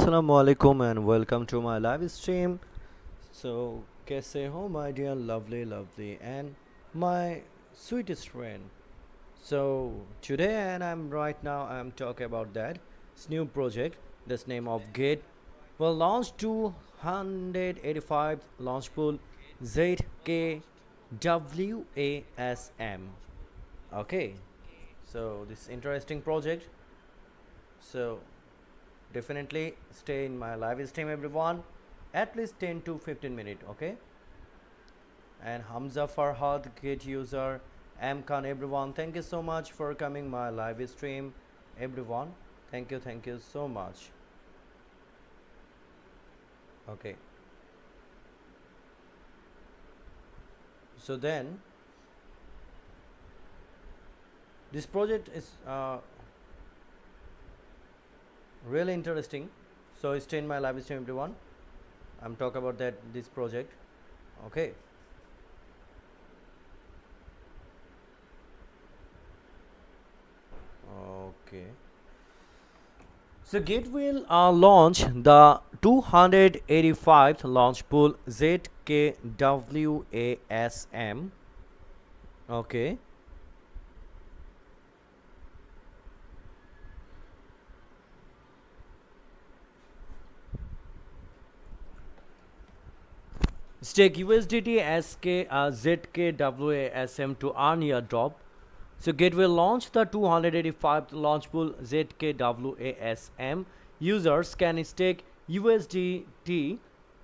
Assalamu alaikum and welcome to my live stream. So, कैसे हो my dear lovely and my sweetest friend. So today and I'm talking about that this new project. This name of Gate will launch 285 launch pool ZKWASM. Okay, so this interesting project. So definitely stay in my live stream everyone at least 10 to 15 minutes. Okay, and Hamza Farhad Gate user, M Khan, everyone, thank you so much for coming my live stream everyone. Thank you so much. Okay, so then this project is really interesting, so stay in my live stream everyone. I'm talking about that this project. Okay, okay, so Gate will launch the 285th launch pool ZKWASM. Okay, stake USDT SK ZKWASM to earn your drop. So Gate will launch the 285th launch pool ZKWASM. Users can stake USDT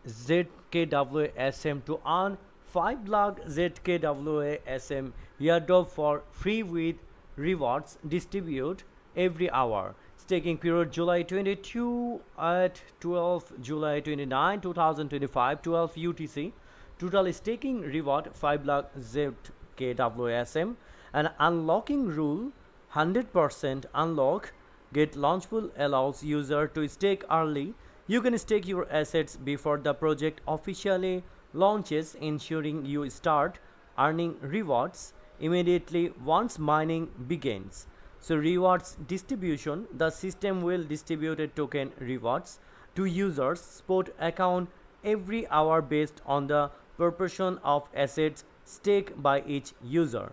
ZKWASM to earn 5 lakh ZKWASM airdrop for free with rewards distribute every hour. Staking period July 22 at 12 July 29 2025 12 UTC. Total staking reward 5 lakh ZKWASM. An unlocking rule 100% unlock. Gate launch pool allows user to stake early. You can stake your assets before the project officially launches, ensuring you start earning rewards immediately once mining begins. So rewards distribution, the system will distribute a token rewards to users spot account every hour based on the proportion of assets staked by each user.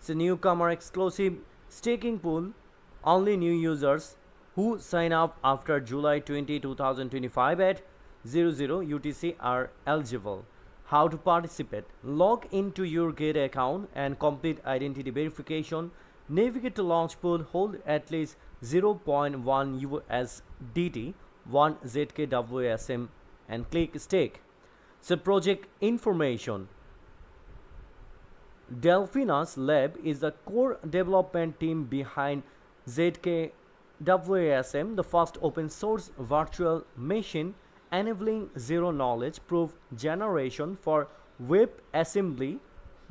So newcomer exclusive staking pool, only new users who sign up after July 20, 2025 at 00 UTC are eligible. How to participate? Log into your Gate account and complete identity verification. Navigate to launch pool, hold at least 0.1 USDT, 1 ZKWASM and click stake. So project information. Delphinus Lab is the core development team behind ZKWASM, the first open source virtual machine enabling zero knowledge proof generation for WebAssembly.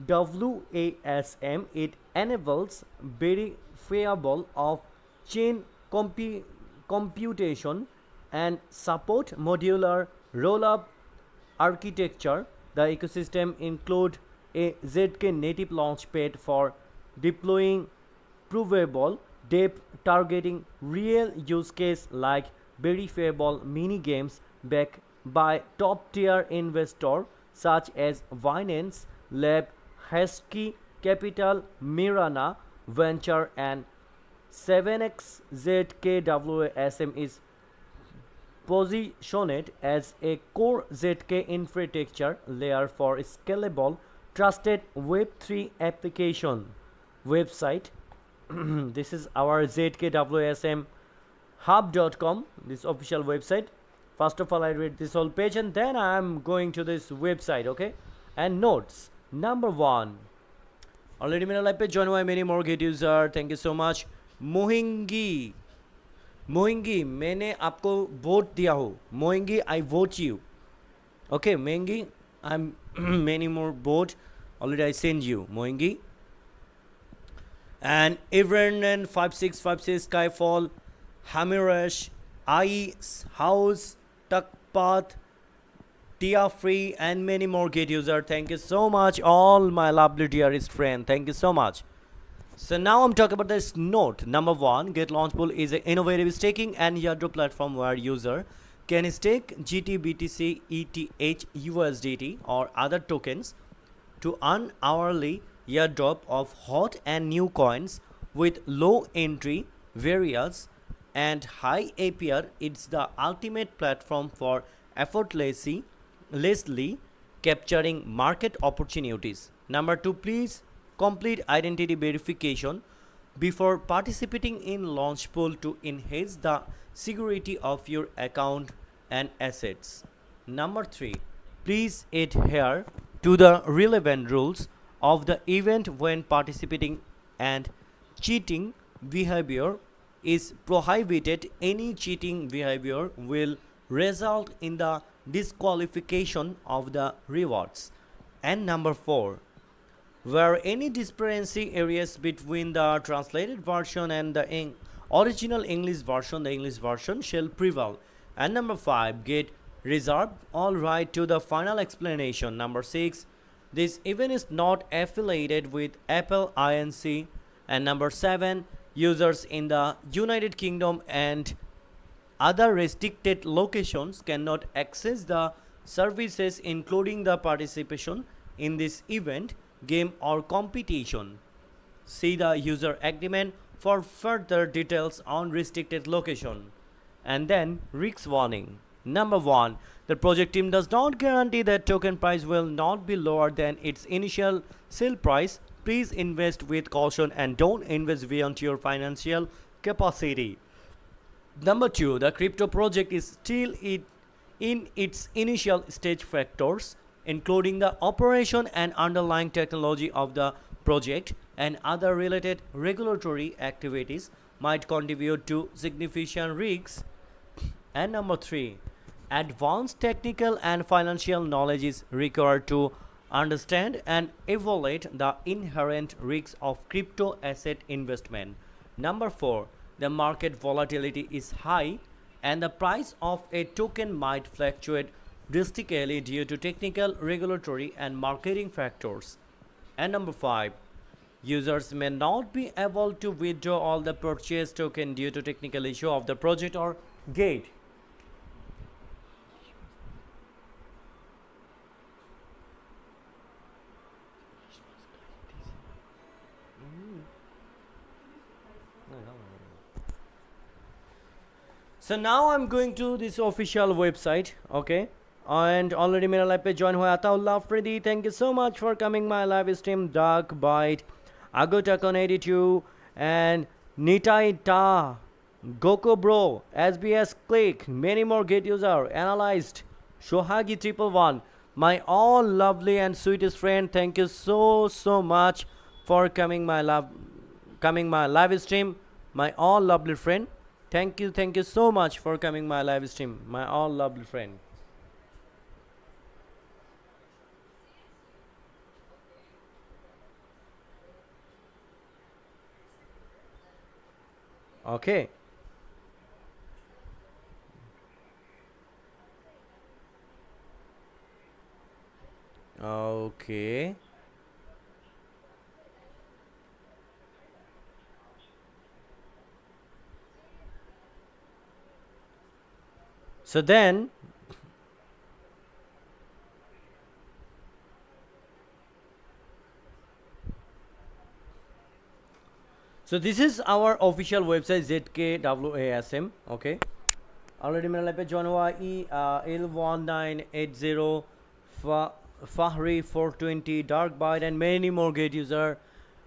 WASM, it enables verifiable of chain computation and support modular roll-up architecture. The ecosystem include a ZK native launchpad for deploying provable depth targeting real use case like verifiable mini games backed by top tier investor such as Binance Lab, Hesky Capital, Mirana Venture and 7x. ZKWASM is positioned as a core ZK infrastructure layer for scalable trusted Web3 application. Website this is our ZKWASM hub.com, this official website. First of all, I read this whole page and then I am going to this website. Okay, and notes. Number 1, already मेरा live पे join हुआ है many more Gate user. Thank you so much. मोहिंगी मैंने आपको vote दिया हो. मोहिंगी, I vote you. Okay, Mohingi, I'm many more vote already I send you, Mohingi. And Evren and 5656 Skyfall, Hamiresh, Ice House, Tuckpath, Tia Free and many more Gate user. Thank you so much all my lovely dearest friend. Thank you so much. So now I'm talking about this note. Number one, Get Launchpool is an innovative staking and airdrop platform where user can stake GT, BTC, ETH, USDT or other tokens to earn hourly airdrop of hot and new coins with low entry barriers and high APR. It's the ultimate platform for effortlessly capturing market opportunities. Number two, please complete identity verification before participating in Launchpool to enhance the security of your account and assets. Number three, please adhere to the relevant rules of the event when participating, and cheating behavior is prohibited. Any cheating behavior will result in the disqualification of the rewards. And number four, where any discrepancy areas between the translated version and the original English version, the English version shall prevail. And number five, get reserved all right to the final explanation. Number six, this event is not affiliated with Apple Inc. And number seven, users in the United Kingdom and other restricted locations cannot access the services, including the participation in this event, game or competition. See the user agreement for further details on restricted location. And then risk warning. Number one, the project team does not guarantee that token price will not be lower than its initial sale price. Please invest with caution and don't invest beyond your financial capacity. Number two, the crypto project is still in its initial stage. Factors including the operation and underlying technology of the project and other related regulatory activities might contribute to significant risks. And number three, advanced technical and financial knowledge is required to understand and evaluate the inherent risks of crypto asset investment. Number four, the market volatility is high and the price of a token might fluctuate drastically due to technical, regulatory, and marketing factors. And number five, users may not be able to withdraw all the purchased token due to technical issue of the project or gate. So now I'm going to this official website, okay? And already मेरा live पे join हुआ Ataullah Afridi. Thank you so much for coming my live stream. Dark Bite, Agotakon 82, and Nitai Ta, Goko Bro, SBS Click, many more get user analyzed. Shohagi 111, my all lovely and sweetest friend. Thank you so much for coming my live stream. My all lovely friend. Thank you so much for coming my live stream. My all lovely friend. Okay. Okay. So then so this is our official website ZKWASM. Okay, already मेरा live पे join हुआ L1980 Fahri 420 Dark Bite and many more great user.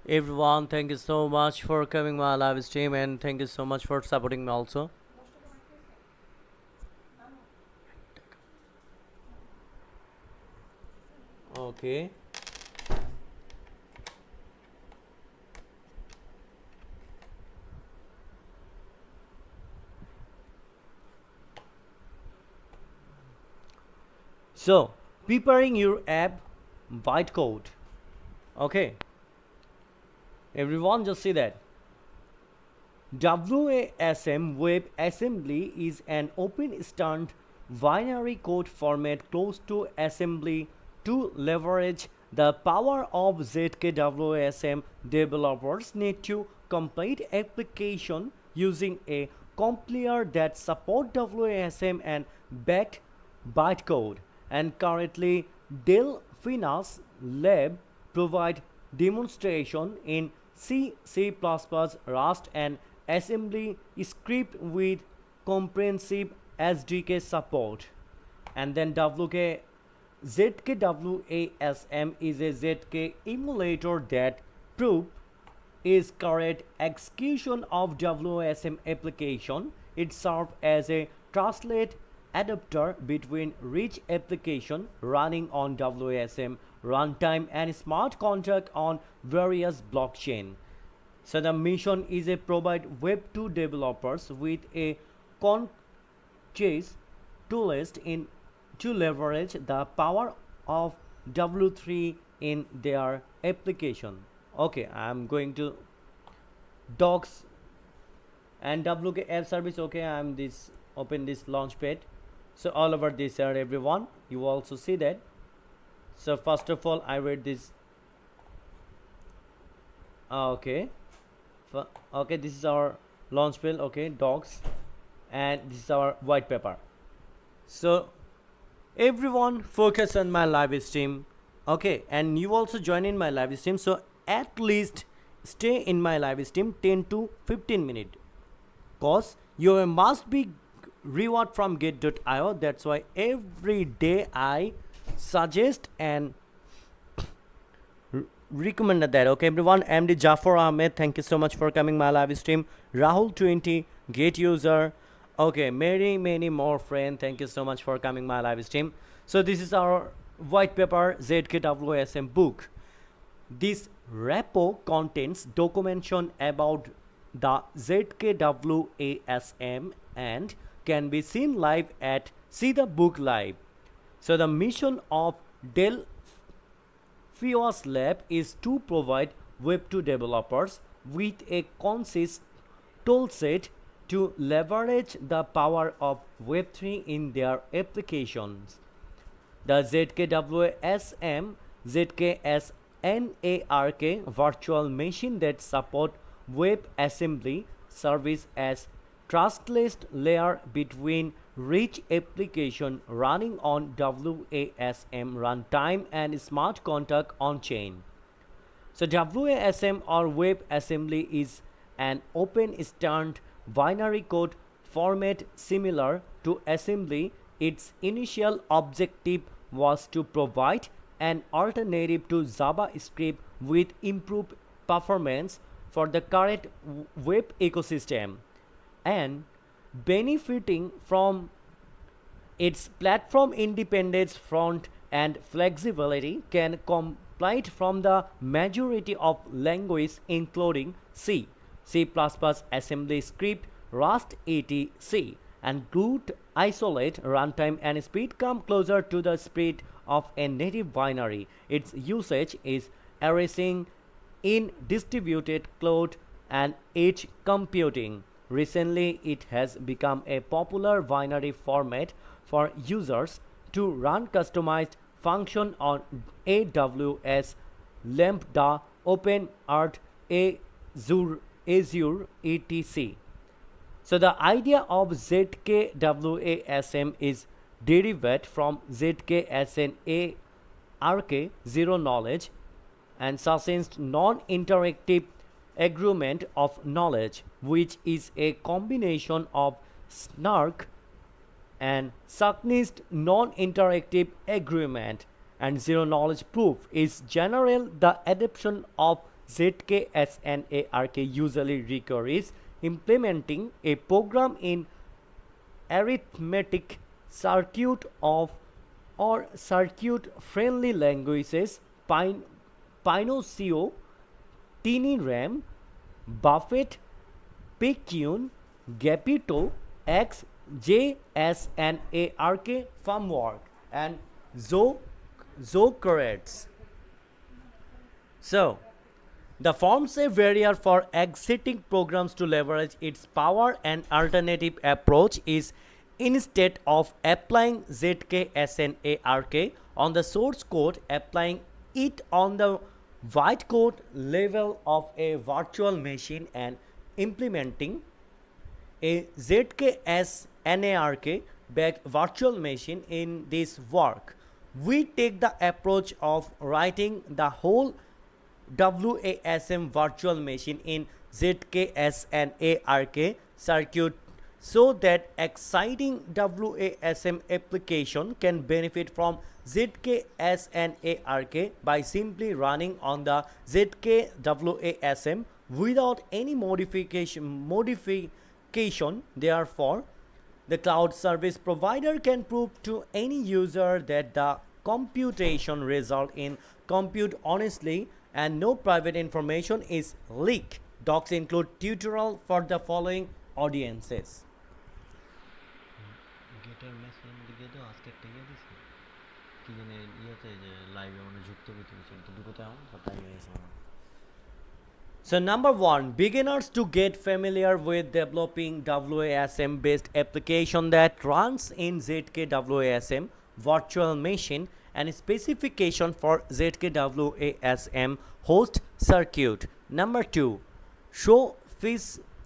Everyone, thank you so much for coming my live stream and thank you so much for supporting me also. Okay. So, preparing your app bytecode. Okay. Everyone just see that. WASM Web Assembly is an open standard binary code format close to assembly to leverage The power of ZKWASM developers need to complete application using a compiler that support WASM and backed bytecode. And currently, Dell Finas Lab provide demonstration in C, C++, Rust, and assembly script with comprehensive SDK support. And then ZKWASM is a ZK emulator that proves is correct execution of WASM application. It serves as a translate adapter between rich application running on WASM runtime and smart contract on various blockchain. So the mission is a provide Web 2 developers with a concise toolist in to leverage the power of W3 in their application. Okay, I'm going to docs and WK app service. Okay, I'm this open this launchpad. So all over this here everyone, you also see that. So first of all, I read this. Okay, okay, this is our launchpad. Okay, docs, and this is our white paper. So everyone focus on my live stream. Okay, and you also join in my live stream, so at least stay in my live stream 10 to 15 minutes, cause you must be reward from get.io. That's why every day I suggest and recommend that. Okay everyone, MD Jafar Ahmed, thank you so much for coming my live stream. Rahul 20 get user. Okay, many more friends, thank you so much for coming my live stream. So this is our white paper ZKWASM book. This repo contains documentation about the ZKWASM and can be seen live at See the Book Live. So the mission of Dell Finas Lab is to provide Web 2 developers with a concise toolset to leverage the power of Web 3 in their applications. The ZKWASM ZKSNARK virtual machine that support WebAssembly service as trustless layer between rich application running on WASM runtime and smart contract on chain. So WASM or WebAssembly is an open standard binary code format similar to assembly. Its initial objective was to provide an alternative to JavaScript with improved performance for the current web ecosystem, and benefiting from its platform independence front and flexibility can compete from the majority of languages including C, C++, assembly script, Rust, etc. and good isolate runtime and speed come closer to the speed of a native binary. Its usage is erasing in distributed cloud and edge computing. Recently, it has become a popular binary format for users to run customized function on AWS, Lambda, OpenEarth, Azure, etc. So the idea of ZKWASM is derived from ZKSNARK, zero knowledge, and sustains non-interactive agreement of knowledge, which is a combination of snark and succinct non-interactive agreement. And zero knowledge proof is general. The adoption of ZKSNARK usually requires implementing a program in arithmetic circuit of or circuit friendly languages Pinocchio, TinyRAM, Buffett, Picune, Gepetto, X, JSNARK framework, and ZKWASM. So the forms a barrier for existing programs to leverage its power. An alternative approach is, instead of applying ZKSNARK on the source code, applying it on the white code level of a virtual machine and implementing a ZKS NARK backed virtual machine in this work. We take the approach of writing the whole WASM virtual machine in ZKS and ARK circuit so that exciting WASM application can benefit from ZKS and ARK by simply running on the ZKWASM without any modification. Therefore, the cloud service provider can prove to any user that the computation result in compute honestly and no private information is leaked. Docs include tutorial for the following audiences. So number 1, beginners to get familiar with developing WASM based application that runs in ZKWASM virtual machine and specification for ZKWASM host circuit. Number 2,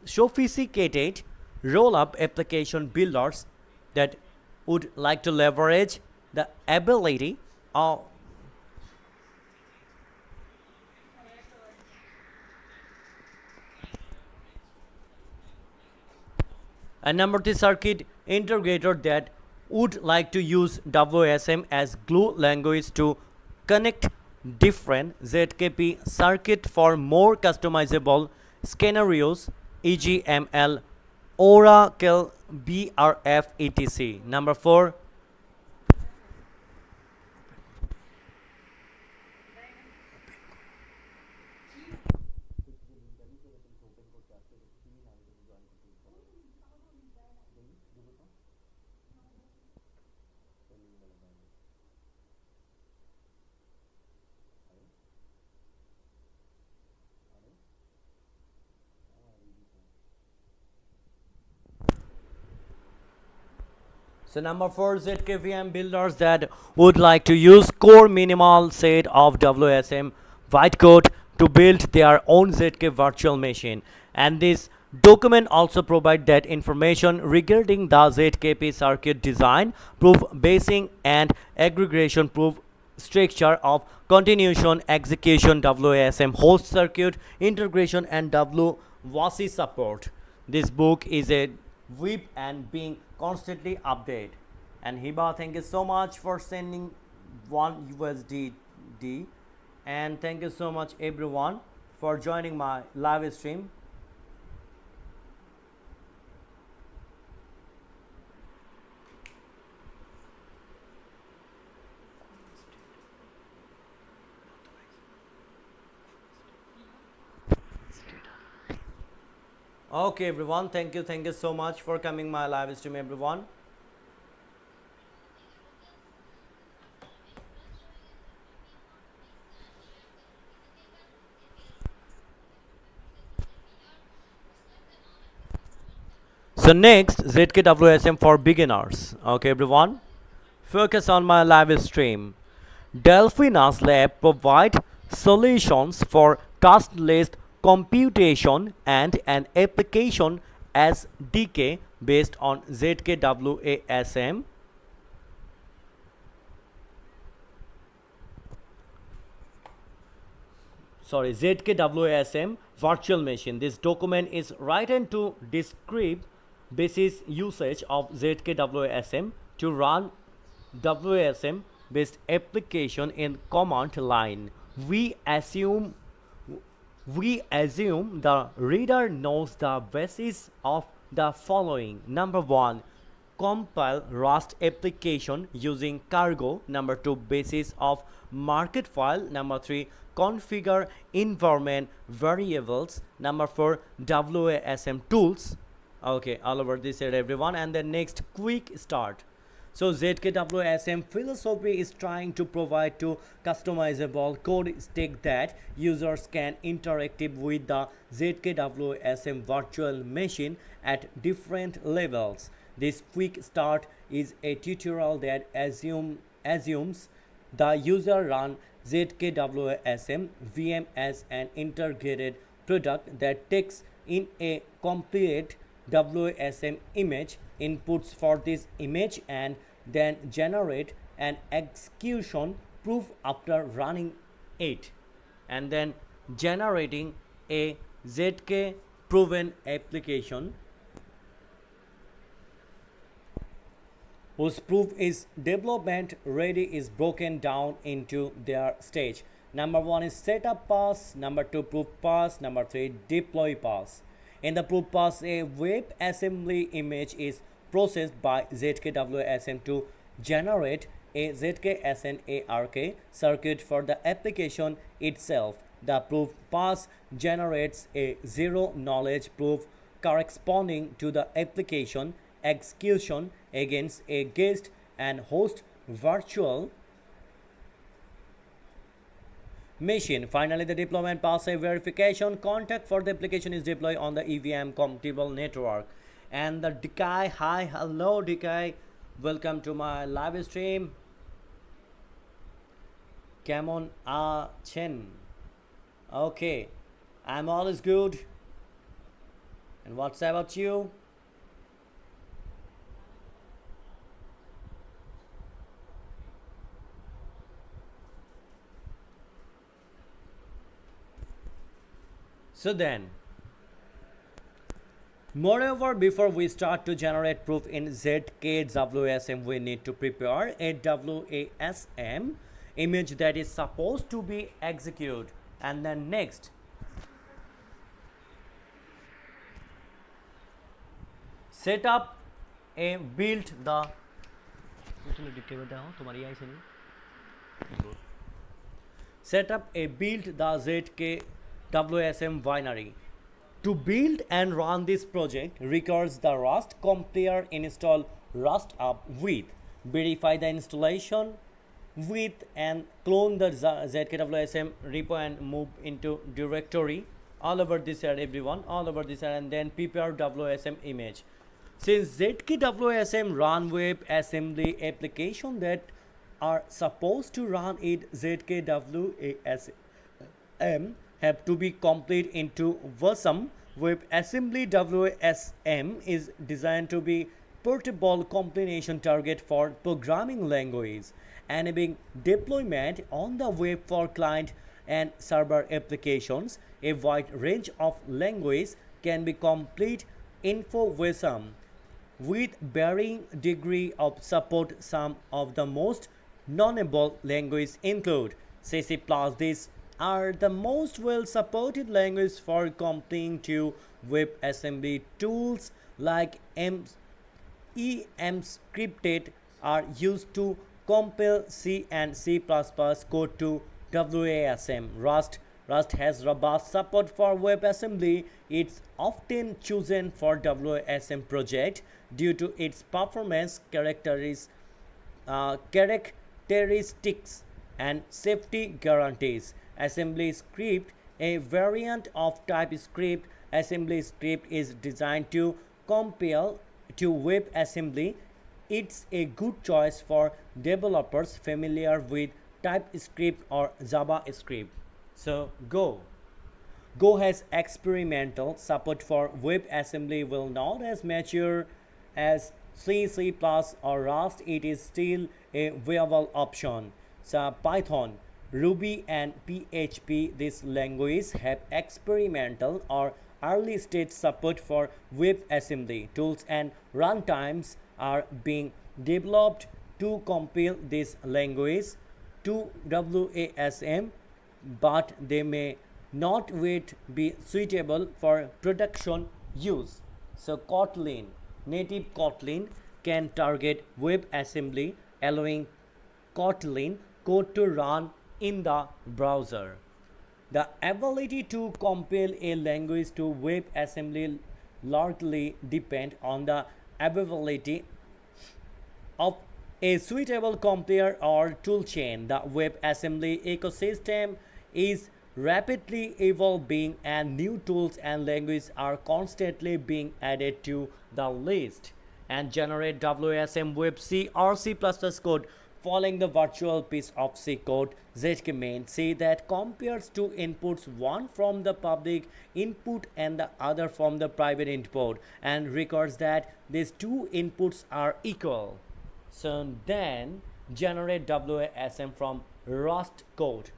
sophisticated roll-up application builders that would like to leverage the ability of and number 3, circuit integrator that would like to use WASM as glue language to connect different ZKP circuit for more customizable scenarios, e.g. ML, Oracle, BRF, etc. Number 4, ZKVM builders that would like to use core minimal set of WASM bytecode to build their own ZK virtual machine. And this document also provides that information regarding the ZKP circuit design, proof basing and aggregation proof structure of continuation, execution, WASM host circuit integration and WASI support. This book is a WIP and being constantly updated. And Hiba, thank you so much for sending 1 USD, and thank you so much everyone for joining my live stream. Okay everyone, thank you so much for coming my live stream everyone. So next, ZKWASM for beginners. Okay everyone, focus on my live stream. Delphina's lab provide solutions for task-less computation and an application as DK based on ZKWASM. ZKWASM virtual machine. This document is written to describe basis usage of ZKWASM to run WASM based application in command line. We assume the reader knows the basis of the following. Number 1, compile Rust application using cargo. Number 2, basis of market file. Number 3, configure environment variables. Number 4, WASM tools. Okay, all over this here everyone. And then next, quick start. So ZKWASM philosophy is trying to provide to customizable code stack that users can interact with the ZKWASM virtual machine at different levels. This quick start is a tutorial that assumes the user run ZKWASM VM as an integrated product that takes in a complete WASM image, inputs for this image, and then generate an execution proof after running it, and then generating a ZK proven application whose proof is development ready is broken down into their stage. Number 1 is setup pass, number 2 proof pass, number 3 deploy pass. In the proof pass, a WebAssembly image is processed by ZKWASM to generate a ZKSNARK circuit for the application itself. The proof pass generates a zero knowledge proof corresponding to the application execution against a guest and host virtual machine. Finally, the deployment pass a verification contact for the application is deployed on the EVM compatible network. And the Dikai, hi, hello Dikai, welcome to my live stream. Camon Chen. Okay, I'm always good. And what's about you? So then, moreover, before we start to generate proof in ZKWASM, we need to prepare a WASM image that is supposed to be executed. And then next, set up a build the ZKWASM binary. To build and run this project requires the Rust compiler install Rust up with, verify the installation with, and clone the ZKWASM repo and move into directory all over this area, everyone, all over this area, and then prepare WASM image. Since ZKWASM run WebAssembly application that are supposed to run it ZKWASM have to be complete into WASM. WebAssembly WASM is designed to be portable combination target for programming language, enabling deployment on the web for client and server applications. A wide range of languages can be complete info WASM with varying degree of support. Some of the most notable languages include C++. These are the most well supported language for completing to WebAssembly tools like emscripted are used to compile C and C++ code to WASM. Rust has robust support for WebAssembly. It's often chosen for WASM project due to its performance characteristics and safety guarantees. Assembly script, a variant of TypeScript, assembly script is designed to compile to WebAssembly. It's a good choice for developers familiar with TypeScript or JavaScript. So Go has experimental support for WebAssembly, will not as mature as C++ or Rust. It is still a viable option. So Python, Ruby and PHP, these languages have experimental or early stage support for WebAssembly. Tools and runtimes are being developed to compile this language to WASM, but they may not yet be suitable for production use. So Kotlin, native Kotlin can target WebAssembly, allowing Kotlin code to run in the browser. The ability to compile a language to WebAssembly largely depends on the availability of a suitable compiler or toolchain. The WebAssembly ecosystem is rapidly evolving and new tools and languages are constantly being added to the list. And generate WASM web C or C++ code following the virtual piece of C code ZK main C that compares two inputs, one from the public input and the other from the private input, and records that these two inputs are equal. So then generate WASM from Rust code.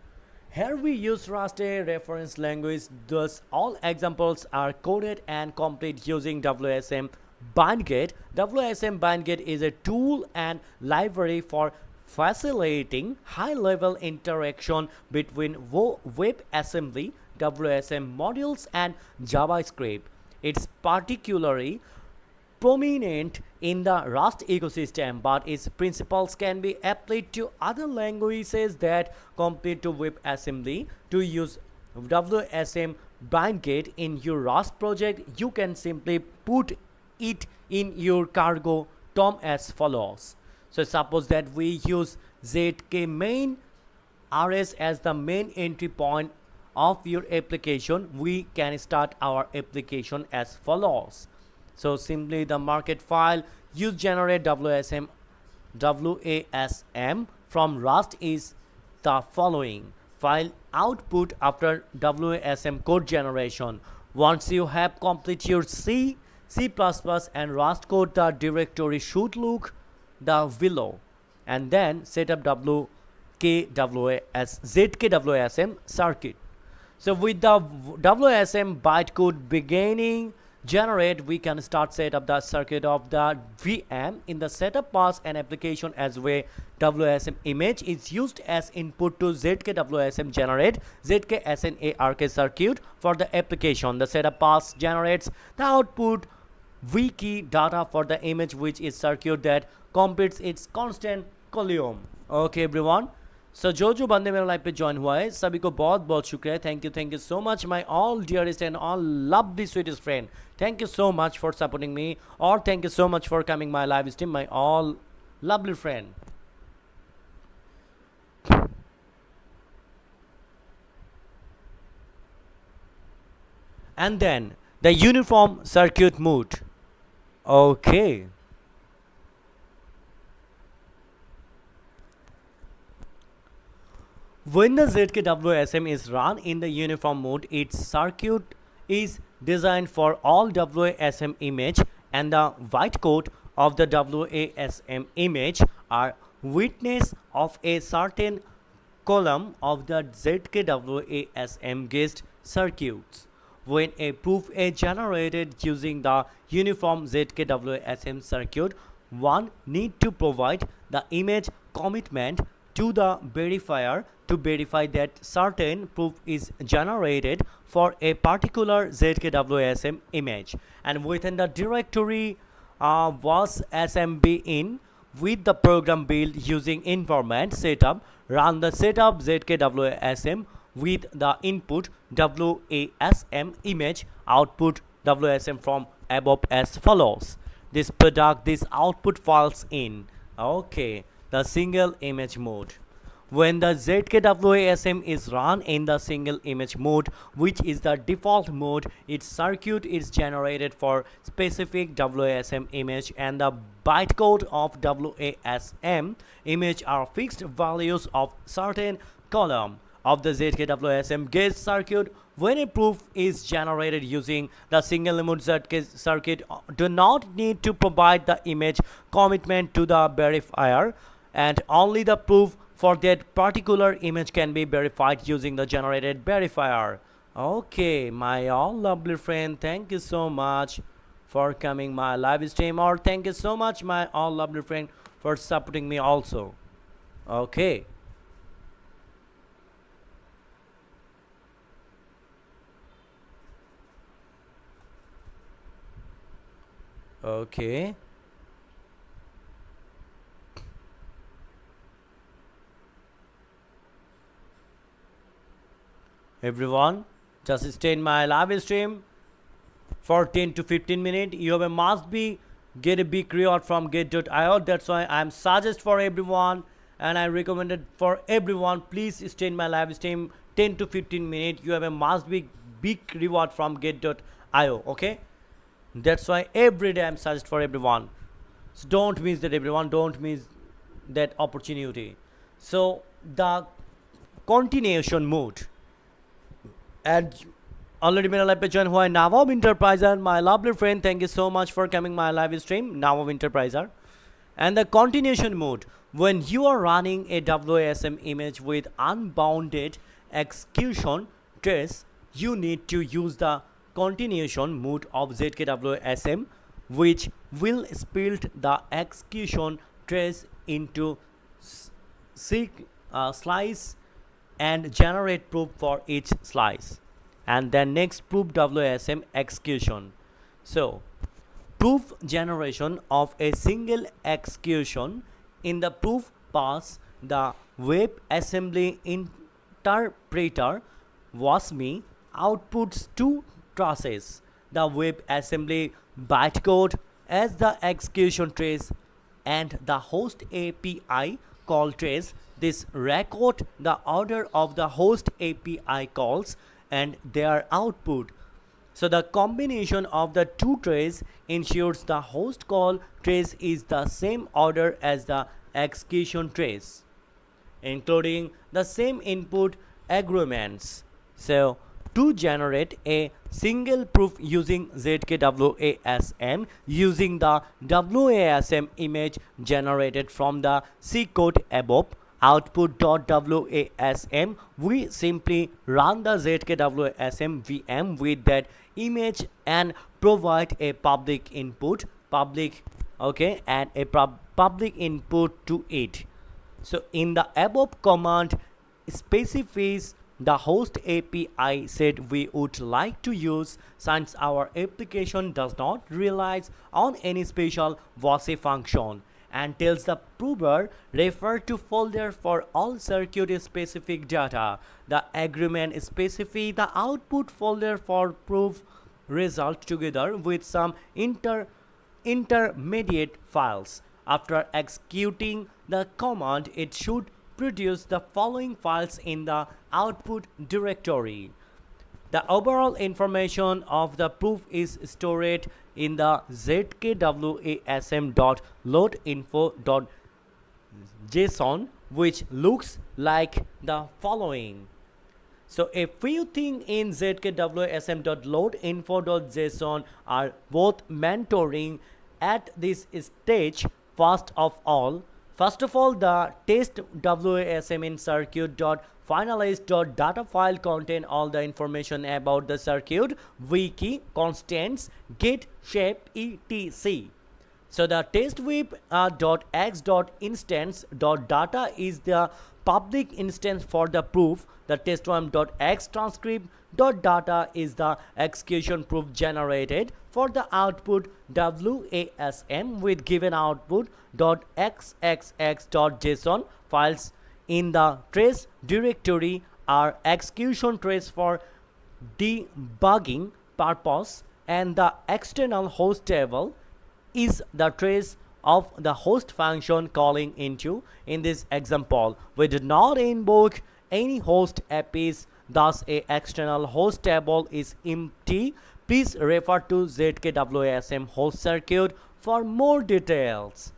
Here we use Rust, a reference language, thus all examples are coded and complete using WASM bindgate. WASM bindgate is a tool and library for facilitating high-level interaction between WebAssembly, WASM modules, and JavaScript. It's particularly prominent in the Rust ecosystem, but its principles can be applied to other languages that compete to WebAssembly. To use WASM bindgate in your Rust project, you can simply put it in your cargo DOM as follows. So suppose that we use ZK main rs as the main entry point of your application, we can start our application as follows. So simply the market file use generate WASM from Rust is the following file output after WASM code generation. Once you have complete your C, C++ and Rust code, the directory should look the below, and then set up ZKWASM circuit. So with the WASM bytecode beginning generate, we can start set up the circuit of the VM. In the setup pass an application as way WASM image is used as input to ZKWASM generate ZKSNARK circuit for the application. The setup pass generates the output wiki data for the image, which is circuit that completes its constant column. Okay everyone, सो जो बंदे मेरे life पे join हुआ है सभी को बहुत बहुत शुक्रिया. Thank you so much my all dearest and all lovely sweetest friend. Thank you so much for supporting me और thank you so much for coming my live stream my all lovely friend. And then the uniform circuit mode. Okay. When the ZKWASM is run in the uniform mode, its circuit is designed for all WASM image, and the bytecode of the WASM image are witness of a certain column of the ZKWASM guest circuits. When a proof is generated using the uniform ZKWASM circuit, one need to provide the image commitment to the verifier to verify that certain proof is generated for a particular ZKWASM image. And within the directory was SMBin with the program build using environment setup, run the setup ZKWASM with the input WASM image, output WASM from above as follows. This product, this output files in. Okay, the single image mode. When the ZKWASM is run in the single image mode, which is the default mode, its circuit is generated for specific WASM image, and the bytecode of WASM image are fixed values of certain column of the ZKWASM guest circuit. When a proof is generated using the single mode ZK circuit, do not need to provide the image commitment to the verifier, and only the proof for that particular image can be verified using the generated verifier. Okay, my all lovely friend, thank you so much for coming my live stream, or thank you so much my all lovely friend for supporting me also. Okay. Okay. Everyone, just stay in my live stream for 10 to 15 minutes. You have a must be get a big reward from get.io. That's why I'm suggest for everyone, and I recommended for everyone, please stay in my live stream 10 to 15 minutes. You have a must be big reward from get.io. Okay, that's why every day I'm suggest for everyone. So don't miss that, everyone. Don't miss that opportunity. So the continuation mode, and already मेरा live पे join हुआ है नावब Enterpriser, my lovely friend, thank you so much for coming my live stream, नावब Enterpriser. And the continuation mode, when you are running a WASM image with unbounded execution trace, you need to use the continuation mode of ZKWASM, which will split the execution trace into slice and generate proof for each slice. And then next, proof WASM execution. So proof generation of a single execution. In the proof pass, the WebAssembly interpreter WASM outputs two traces, the WebAssembly bytecode as the execution trace and the host API call trace. This record the order of the host API calls and their output. So the combination of the two traces ensures the host call trace is the same order as the execution trace, including the same input agreements. So to generate a single proof using ZKWASM, using the WASM image generated from the C code above, output.wasm, we simply run the ZKWASM VM with that image and provide a public input, and a public input to it. So in the above command specifies the host API set we would like to use, since our application does not rely on any special WASM function, and tells the prover refer to folder for all circuit specific data. The agreement specifies the output folder for proof result together with some intermediate files. After executing the command, it should produce the following files in the output directory. The overall information of the proof is stored in the zkwasm.loadinfo.json, which looks like the following. So a few things in zkwasm.loadinfo.json are both mentoring at this stage. First of all, the test WASM in circuit.finalize.data file contain all the information about the circuit, wiki, constants, git, shape, etc. So the testweb.x.instance.data is the public instance for the proof. The test1.x transcript.data is the execution proof generated for the output WASM with given output.xxx.json files. In the trace directory are execution trace for debugging purpose, and the external host table is the trace of the host function calling into. In this example, we did not invoke any host APIs, thus a external host table is empty. Please refer to ZKWASM host circuit for more details.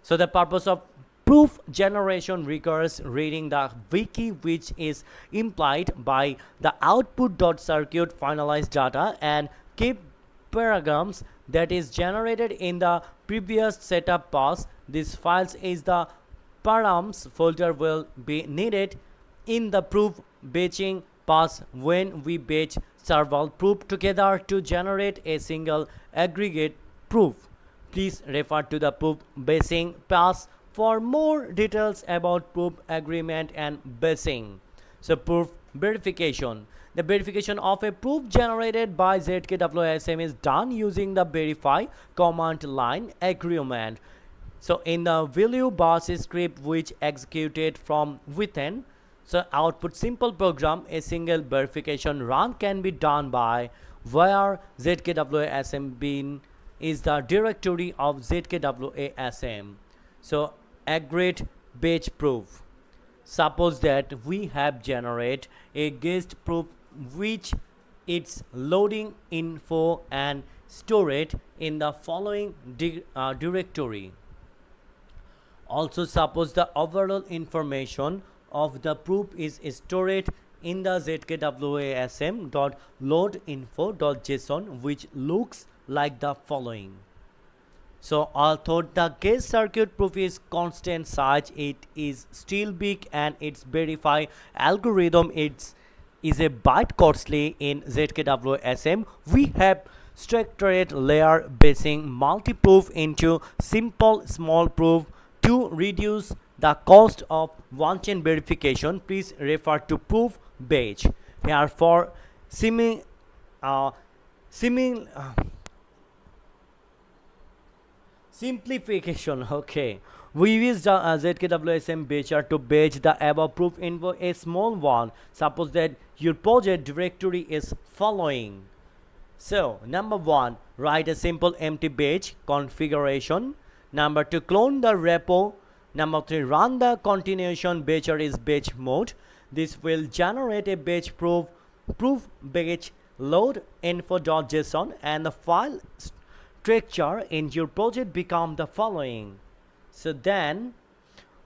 So the purpose of proof generation requires reading the wiki, which is implied by the output.circuit finalized data, and keep paragrams that is generated in the previous setup pass. This files is the params folder will be needed in the proof batching pass when we batch several proof together to generate a single aggregate proof. Please refer to the proof batching pass for more details about proof agreement and batching. So proof verification. The verification of a proof generated by ZKWASM is done using the verify command line agreement. So in the value bus script which executed from within, so output simple program, a single verification run can be done by where ZKWASM bin is the directory of ZKWASM. So aggregate batch proof. Suppose that we have generate a guest proof which its loading info and store it in the following directory. Also, suppose the overall information of the proof is stored in the zkwasm.loadinfo.json, which looks like the following. So although the gauge circuit proof is constant size, it is still big, and its verify algorithm is a bit costly. In ZKWASM, we have structured layer basing multi-proof into simple small proof to reduce the cost of one-chain verification. Please refer to proof batch here for simi, uh, simi, simplification. Okay, we use the ZKWSM batcher to batch the above proof into a small one. Suppose that your project directory is following. So number one, write a simple empty batch configuration. Number two, clone the repo. Number three, run the continuation batcher is batch mode. This will generate a batch proof batch load info.json, and the file structure in your project become the following. So then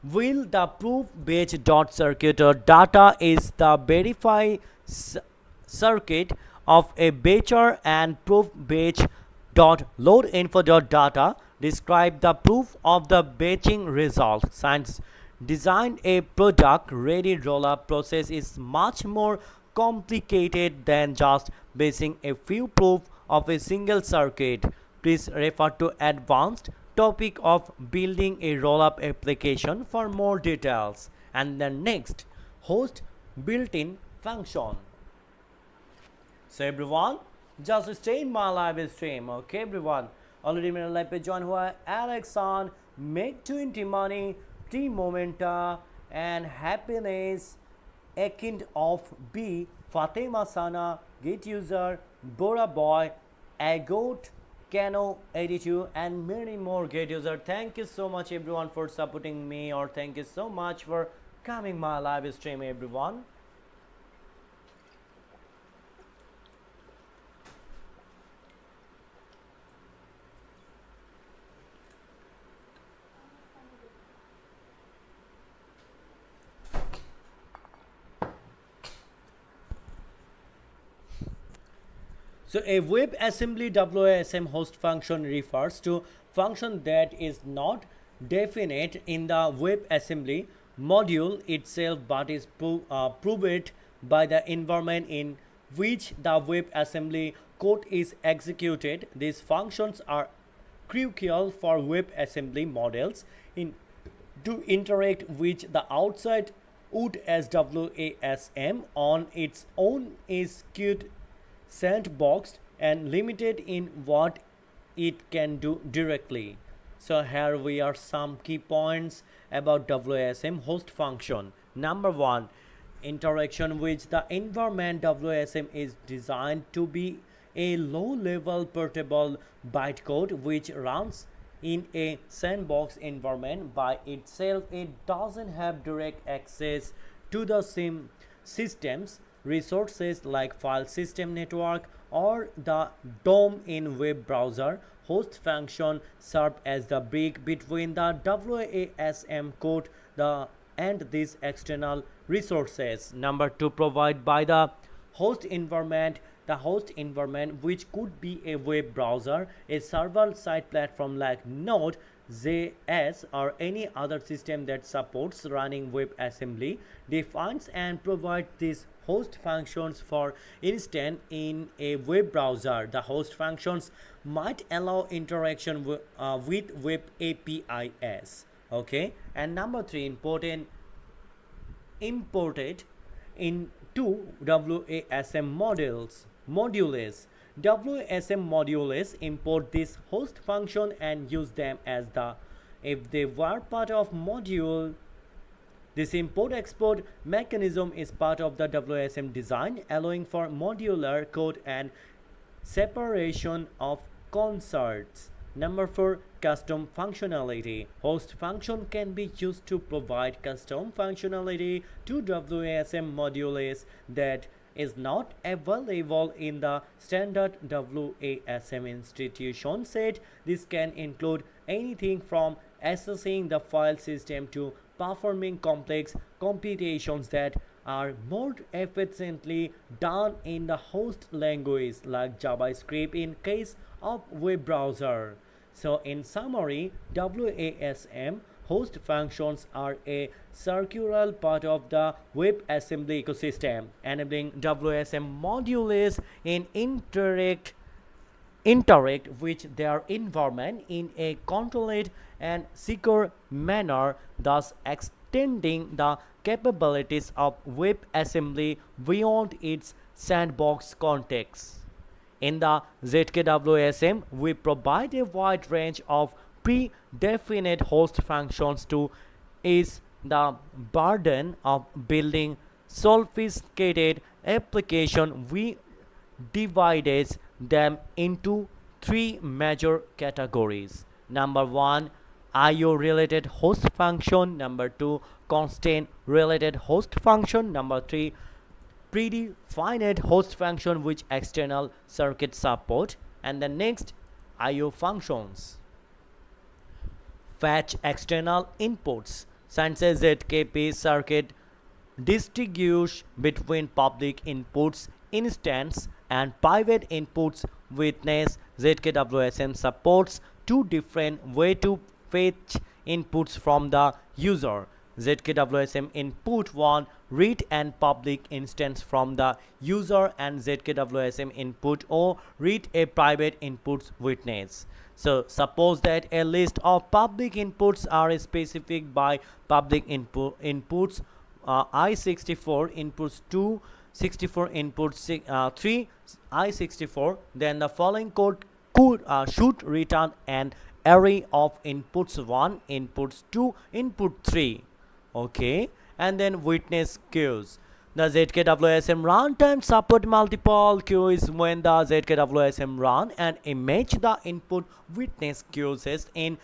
will the proof batch dot circuit or data is the verify circuit of a batcher, and proof batch dot load info dot data describe the proof of the batching result. Since design a product ready rollup process is much more complicated than just basing a few proof of a single circuit. Please refer to advanced topic of building a rollup application for more details. And then next, host built-in function. So everyone, just stay in my live stream. Okay everyone, already मेरा live पे join हुआ है Alexon, make 20 money, 3 momenta and happiness, akin of B, Fatima Sana, git user, Bora boy, Agot, Cano 82 and many more gate user. Thank you so much everyone for supporting me, or thank you so much for coming my live stream everyone. So a WebAssembly WASM host function refers to function that is not definite in the WebAssembly module itself, but is proved by the environment in which the WebAssembly code is executed. These functions are crucial for WebAssembly models to interact with the outside would as WASM on its own is cute sandboxed and limited in what it can do directly. So here we are some key points about WASM host function. Number one, interaction with the environment. WASM is designed to be a low-level portable bytecode which runs in a sandbox environment by itself. It doesn't have direct access to the system's resources like file system network or the DOM in web browser. Host function serve as the bridge between the WASM code and these external resources. Number two, provide by the host environment. The host environment, which could be a web browser, a server-side platform like Node.js, or any other system that supports running WebAssembly, defines and provides these host functions. For instance, in a web browser, the host functions might allow interaction with web APIs. Okay, and number three, imported into WASM modules. WASM modules import this host function and use them as the if they were part of module. This import-export mechanism is part of the WASM design, allowing for modular code and separation of concerns. Number 4, custom functionality. Host function can be used to provide custom functionality to WASM modules that is not available in the standard WASM institution set. This can include anything from accessing the file system to performing complex computations that are more efficiently done in the host language like JavaScript in case of web browser. So in summary, WASM host functions are a circular part of the WebAssembly ecosystem, enabling WASM modules in interact with their environment in a controlled and secure manner, thus extending the capabilities of WebAssembly beyond its sandbox context. In the ZKWASM, we provide a wide range of predefinite host functions to ease the burden of building sophisticated application. We divided them into three major categories. Number one, IO related host function. Number two, constant related host function. Number three, predefined host function which external circuit support. And the next, IO functions fetch external inputs such as ZKP circuit, distinguish between public inputs instance and private inputs. Witness ZKWASM supports two different ways to fetch inputs from the user. ZKWASM input 1 read and public instance from the user, and ZKWASM input O read a private inputs witness. So suppose that a list of public inputs are specified by public inputs I64 inputs 2, 64 inputs 3 I64, then the following code should return an array of inputs 1, inputs 2, input 3. Okay, and then witness queues. The ZKWASM runtime support multiple queues. When the ZKWASM run and image the input witness queues in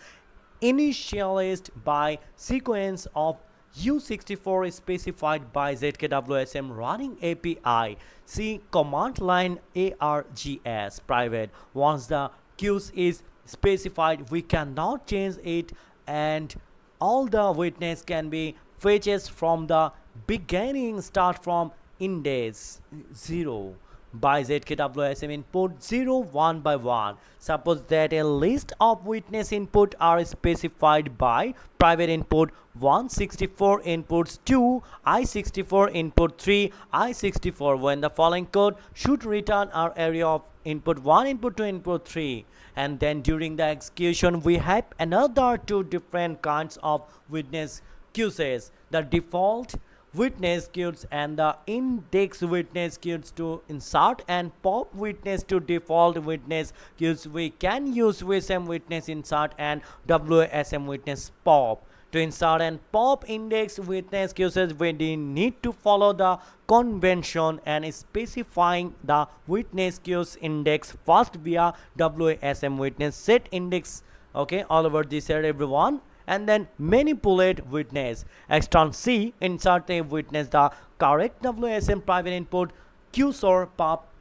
initialized by sequence of U64 specified by ZKWASM running API. See command line ARGS private. Once the queues is specified, we cannot change it, and all the witness can be fetches from the beginning, start from index 0 by ZKWASM input 0 1 by 1. Suppose that a list of witness input are specified by private input 164 inputs 2 I64 input 3 I64, when the following code should return our area of input 1 input 2 input 3. And then during the execution we have another two different kinds of witness queues: the default witness queues and the index witness queues. To insert and pop witness to default witness queues, we can use WASM witness insert and WASM witness pop. To insert and pop index witness queues, we need to follow the convention and specifying the witness queues index first via WASM witness set index. Okay, all over this here everyone. And then manipulate witness. Extern C, insert a witness the correct WASM private input QSOR pop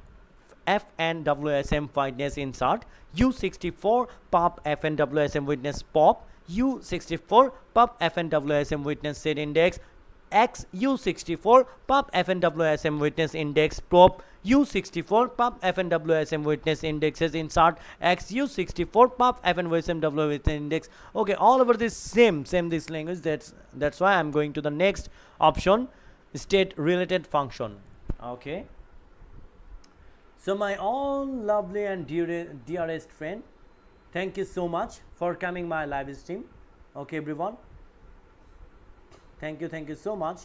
FN WASM witness insert U64 pop FN WASM witness pop U64 pop FN WASM witness set index X U64 pop FN WASM witness index pop U64 pop FN WASM witness indexes insert X U64 pop FN WASM witness index. Okay, all over this same this language. That's why I'm going to the next option, state related function. Okay, so my all lovely and dearest friend, thank you so much for coming my live stream. Okay everyone, thank you so much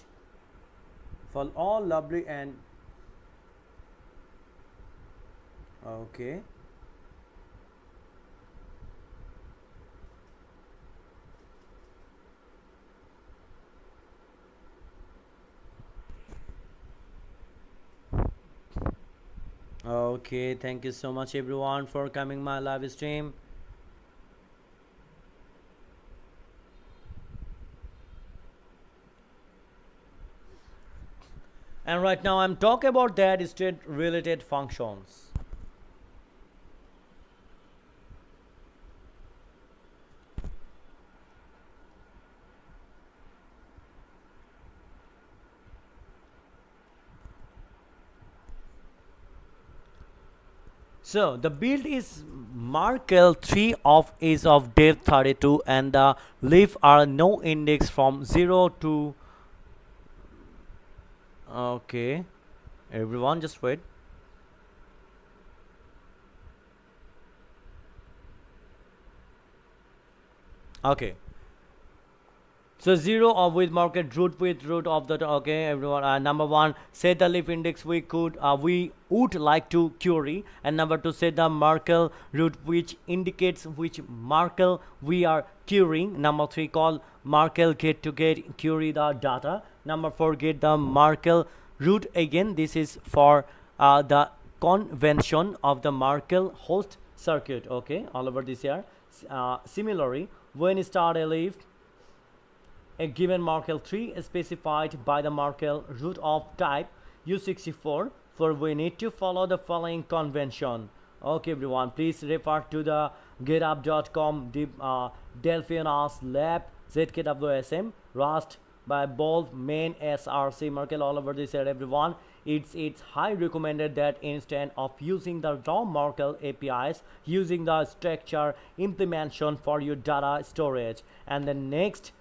for all lovely and okay. Okay, thank you so much everyone for coming my live stream. And right now I'm talking about that state related functions. So the build is Markel 3 of is of depth 32 and the leaf are no index from 0 to okay. Everyone just wait. Okay. So 0 of with market root with root of the okay everyone number 1 set the leaf index we would like to query, and number 2 set the Markel root which indicates which Markel we are querying. Number 3 call Markel get to get query the data. Number 4 get the Markel root again. This is for the convention of the Markel host circuit. Okay, all over this here. Similarly, when you start a leaf, a given Markel 3 is specified by the Markel root of type U64, for we need to follow the following convention. Okay everyone, please refer to the github.com Delphinas lab ZKWASM Rust by both main src Markel all over this here everyone. It's high recommended that instead of using the raw Markel APIs, using the structure implementation for your data storage. And the next,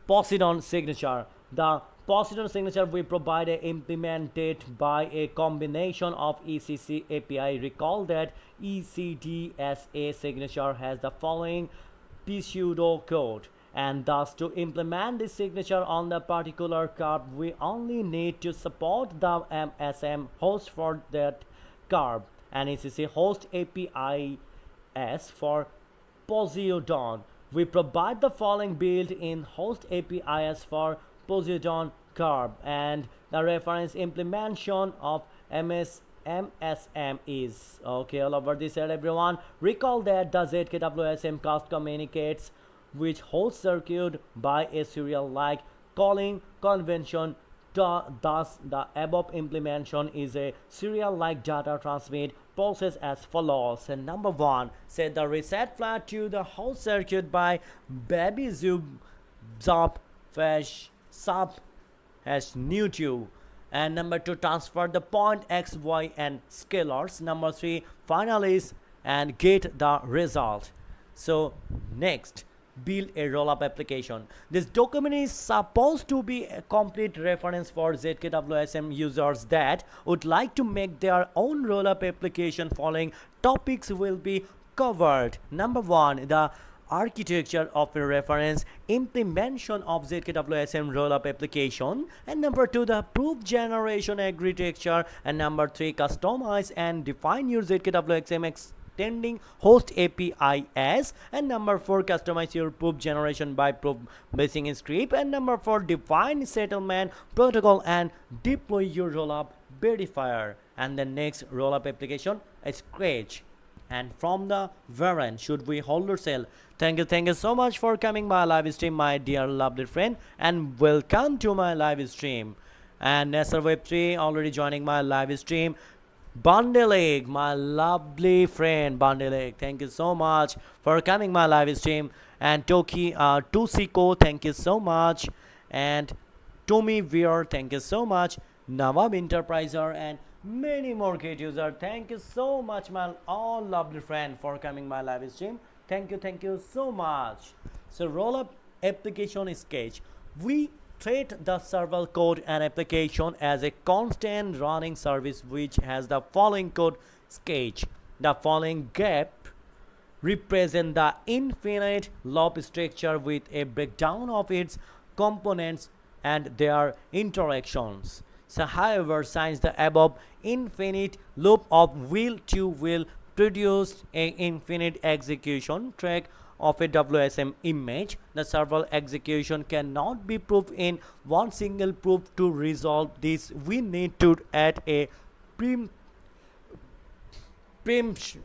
Poseidon signature. The Poseidon signature we provide implemented by a combination of ECC API. Recall that ECDSA signature has the following pseudo code, and thus to implement this signature on the particular curve we only need to support the MSM host for that curve and ECC host APIs for Poseidon. We provide the following built-in host APIs for Poseidon curve, and the reference implementation of MSM is okay all over this here everyone. Recall that the ZKWASM cast communicates which host circuit by a serial like calling convention. Thus the above implementation is a serial like data transmit process as follows. And number 1, set the reset flag to the host circuit by baby zub hash sub hash new to. And number 2, transfer the point x, y and scalars. Number 3, finalize and get the result. So next, build a rollup application. This document is supposed to be a complete reference for ZKWASM users that would like to make their own rollup application. Following topics will be covered. Number 1, the architecture of a reference implementation of ZKWASM rollup application, and number 2, the proof generation architecture, and number 3, customize and define your ZKWASM extending host APIs, and number 4, customize your proof generation by proof basing script, and number 4, define settlement protocol and deploy your rollup verifier. And the next rollup application is Scratch. And from the variant should we hold or sell. Thank you so much for coming my live stream, my dear lovely friend, and welcome to my live stream. And Nestor Web3 already joining my live stream. Bandelik, my lovely friend Bandelik, thank you so much for coming my live stream. And Tosiko, thank you so much. And Tommy Weir, thank you so much. Nawab Enterpriser and many more kit user, thank you so much my all lovely friend for coming my live stream. Thank you so much. So rollup application sketch. We treat the server code and application as a constant running service which has the following code sketch. The following gap represent the infinite loop structure with a breakdown of its components and their interactions. So however, since the above infinite loop of wheel to wheel produce a infinite execution track of a WSM image, the several execution cannot be proved in one single proof. To resolve this, we need to add a preemption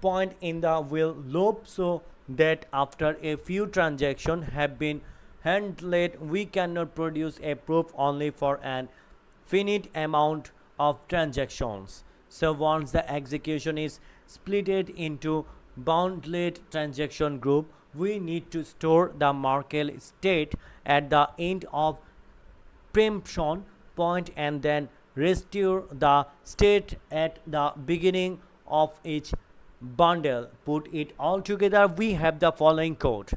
point in the wheel loop so that after a few transactions have been handled, we cannot produce a proof only for an finite amount of transactions. So once the execution is splitted into bounded transaction group, we need to store the Markel state at the end of preemption point and then restore the state at the beginning of each bundle. Put it all together, we have the following code.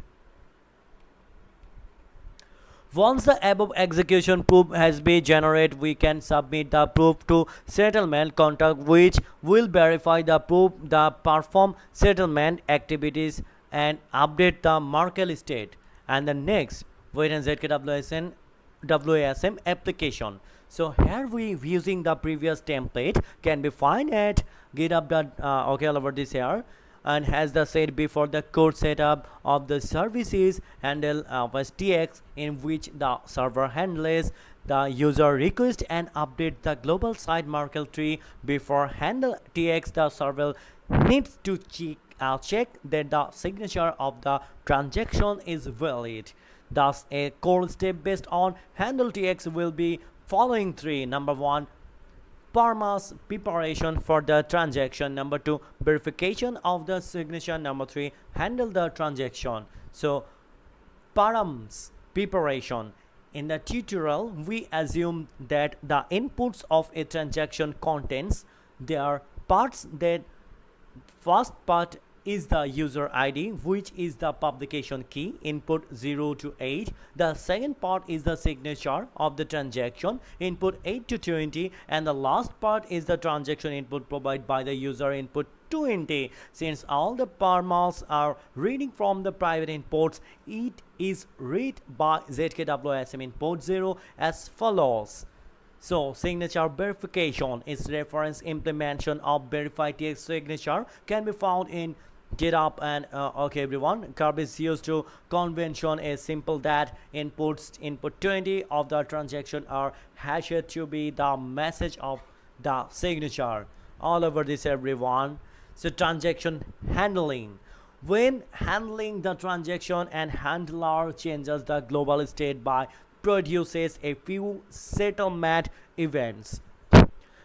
Once the above execution proof has been generated, we can submit the proof to settlement contract, which will verify the proof, the perform settlement activities and update the market state. And the next, wait and ZKWASM application. So here we using the previous template can be found at github. Okay, all over this here, and has the said before the code setup of the services handle was TX, in which the server handles the user request and update the global site market tree. Before handle TX, the server needs to check that the signature of the transaction is valid. Thus, a core step based on handle TX will be following three. Number one, Parmas preparation for the transaction. Number two, verification of the signature. Number three, handle the transaction. So params preparation. In the tutorial, we assume that the inputs of a transaction contains their parts. That first part is the user ID, which is the publication key, input 0 to 8. The second part is the signature of the transaction, input 8 to 20. And the last part is the transaction input provided by the user, input 20. Since all the params are reading from the private inputs, it is read by ZKWASM input 0 as follows. So signature verification is reference implementation of verified TX signature, can be found in GitHub. And okay everyone, curve is used to convention is simple that input 20 of the transaction are hashed to be the message of the signature. All over this everyone. So transaction handling. When handling the transaction, and handler changes the global state by produces a few settlement events.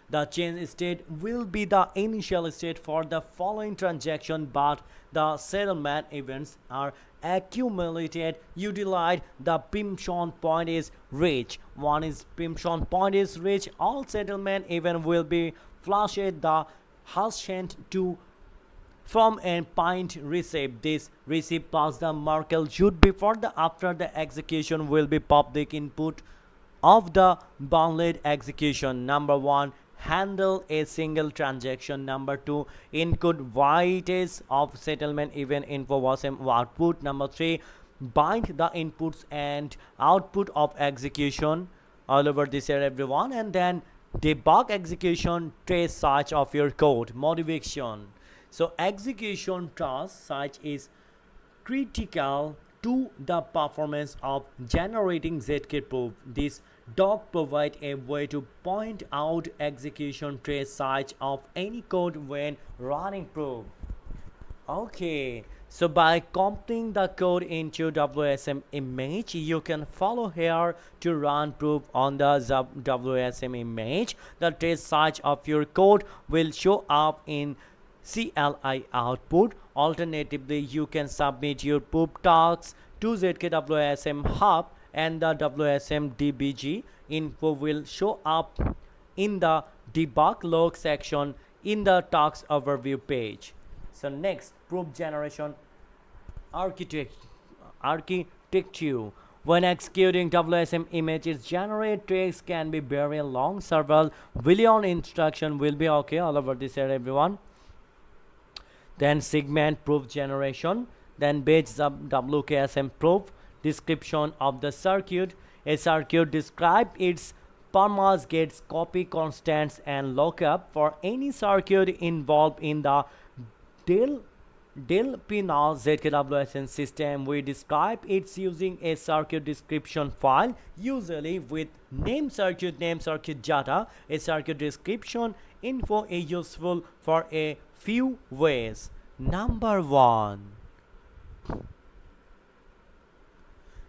The change state will be the initial state for the following transaction, but the settlement events are accumulated utilized. The permission point is reached. One is permission point is reached, all settlement event will be flashed the hashed to from a point received. This receipt plus the marker should before the after the execution will be public input of the bounded execution. Number one, handle a single transaction. Number two, include whites of settlement event info WASM output. Number three, bind the inputs and output of execution. All over this here everyone. And then debug execution trace such of your code motivation. So execution task such is critical to the performance of generating ZK proof. This doc provides a way to point out execution trace such of any code when running proof. Okay, so by copying the code into WASM image, you can follow here to run proof on the WASM image. The trace such of your code will show up in CLI output. Alternatively, you can submit your proof tasks to ZKWASM hub, and the WASM DBG info will show up in the debug log section in the task overview page. So next, proof generation architecture. When executing WASM images, generate trace can be very long. Several billion instruction will be okay. All over this area everyone. Then segment proof generation, then batch WKSM proof, description of the circuit. A circuit describe its permas, gates, copy constants and lookup. For any circuit involved in the Dell Pinal ZKWASM system, we describe it using a circuit description file, usually with name circuit data. A circuit description info is useful for a few ways. Number one,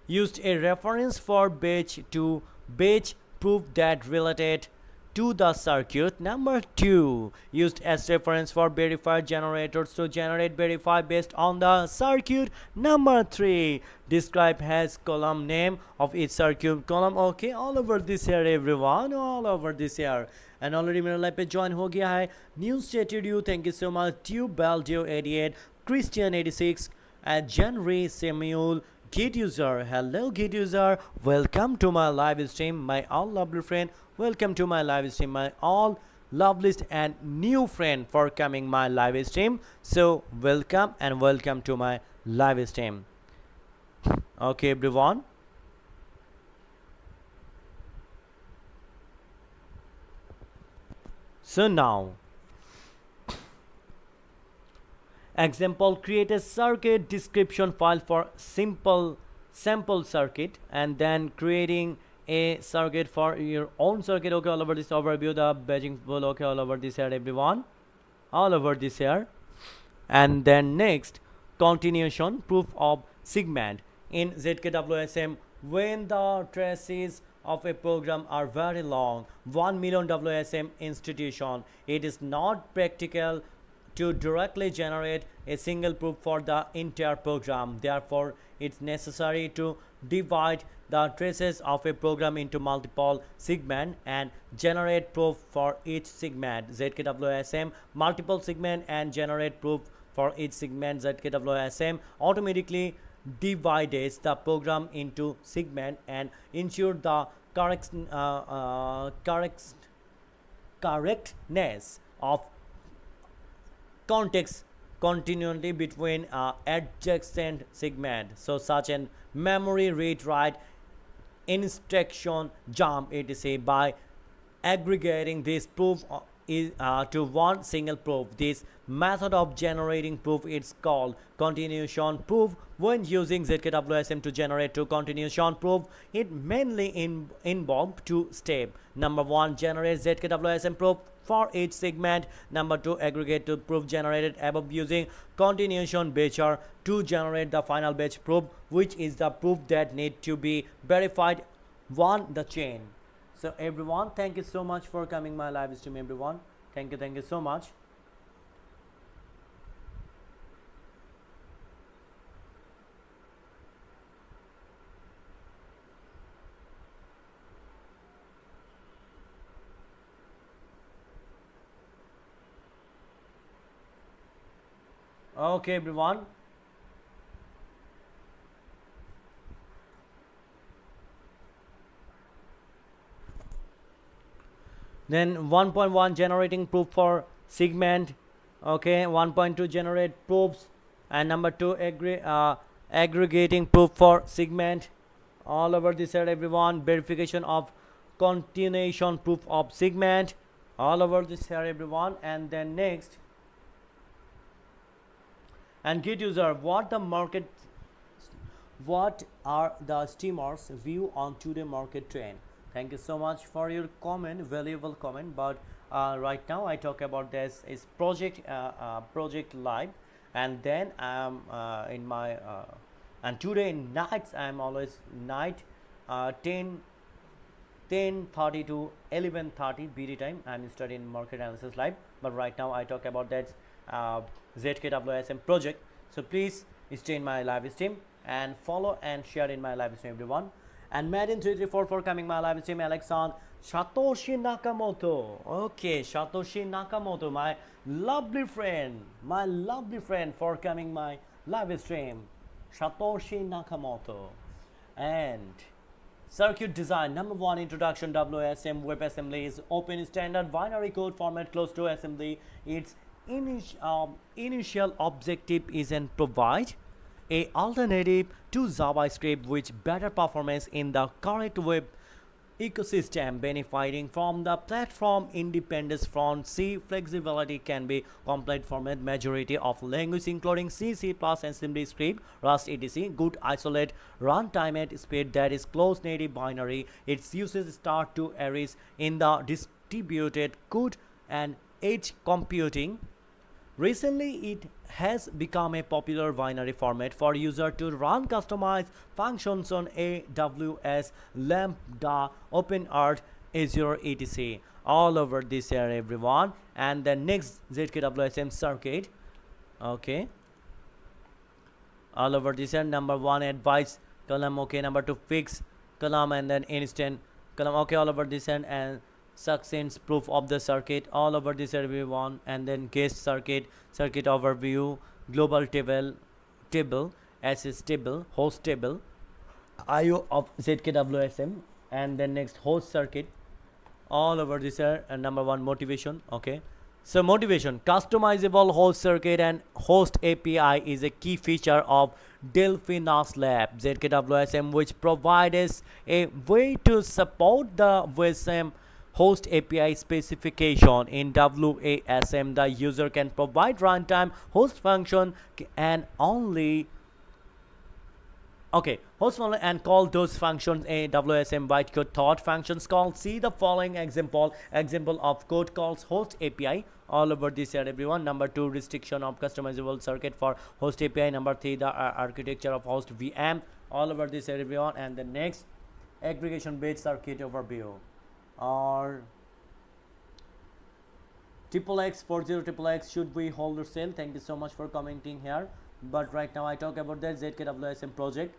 used a reference for batch to batch proof that related to the circuit. Number 2, used as reference for verified generators to generate verify based on the circuit. Number 3, describe has column name of each circuit column. Okay, all over this here everyone, all over this here. And already मेरा live पे join हो गया है news studio. Thank you so much. ट्यूब बेल्डियो 88, Christian 86, and Jenry Samuel. Git user, hello Git user, welcome to my live stream, my all lovely friend. Welcome to my live stream, my all loveliest and new friend for coming my live stream. So welcome and welcome to my live stream. Okay everyone. So now, example, create a circuit description file for simple sample circuit, and then creating a circuit for your own circuit. Okay, all over this overview, the Beijing full. Okay, all over this here everyone, all over this here. And then next, continuation proof of segment in ZKWASM. When the traces of a program are very long, 1 million WSM institution, it is not practical to directly generate a single proof for the entire program. Therefore, it's necessary to divide the traces of a program into multiple segments and generate proof for each segment. ZKWASM multiple segment and generate proof for each segment. ZKWASM automatically divides the program into segment and ensure the correctness of context continuity between adjacent segment. So such an memory read write instruction jump etc. by aggregating this proof to one single proof. This method of generating proof is called continuation proof. When using ZKWASM to generate two continuation proof, it mainly involves two steps. Number 1, generate ZKWASM proof for each segment. Number 2, aggregate to proof generated above using continuation batcher to generate the final batch proof, which is the proof that need to be verified on the chain. So everyone, thank you so much for coming my live stream everyone. Thank you so much. Okay everyone. Then 1.1 generating proof for segment. Okay, 1.2 generate proofs, and number 2 aggregating proof for segment. All over this side everyone. Verification of continuation proof of segment. All over this here everyone. And then next, and Git user, what are the streamers view on today market trend? Thank you so much for your comment, valuable comment. But right now I talk about this is project live, and then I'm in my and today nights I'm always night 10:30 to 11:30 BT time. I'm studying market analysis live, but right now I talk about that ZKWASM project. So please stay in my live stream and follow and share in my live stream everyone. And Madden 334 for coming my live stream. Alexon Satoshi Nakamoto. Okay, Satoshi Nakamoto, my lovely friend for coming my live stream. Satoshi Nakamoto. And circuit design, number 1, introduction. WASM WebAssembly is open standard binary code format close to assembly. Its initial objective is to provide a alternative to JavaScript which better performance in the current web ecosystem, benefiting from the platform independence from C. Flexibility can be complete format majority of language including C, C++, assembly script, Rust etc. Good isolate runtime at speed that is close native binary. Its uses start to arise in the distributed code and edge computing. Recently, it has become a popular binary format for user to run customized functions on AWS, Lambda, OpenEarth, Azure etc all over this here everyone. And then next ZKWSM circuit, okay, all over this here. Number one advice column, okay, number two fix column, and then instant column, okay, all over this end. And succinct proof of the circuit all over this everyone. And then guest circuit, circuit overview, global table, SS table, host table, IO of ZKWSM. And then next host circuit all over this here. And number one motivation, okay. So motivation, customizable host circuit and host API is a key feature of Delphinas Lab ZKWSM, which provides a way to support the WASM host API specification. In WASM, the user can provide runtime host function and only okay, host function and call those functions a WSM bytecode thought functions call. See the following example of code calls host API all over this here everyone. Number two, restriction of customizable circuit for host API. Number three, the architecture of host VM all over this here everyone. And the next, aggregation based circuit overview or XXX 40XXX should we hold or sell. Thank you so much for commenting here. But right now I talk about the ZKWSM project.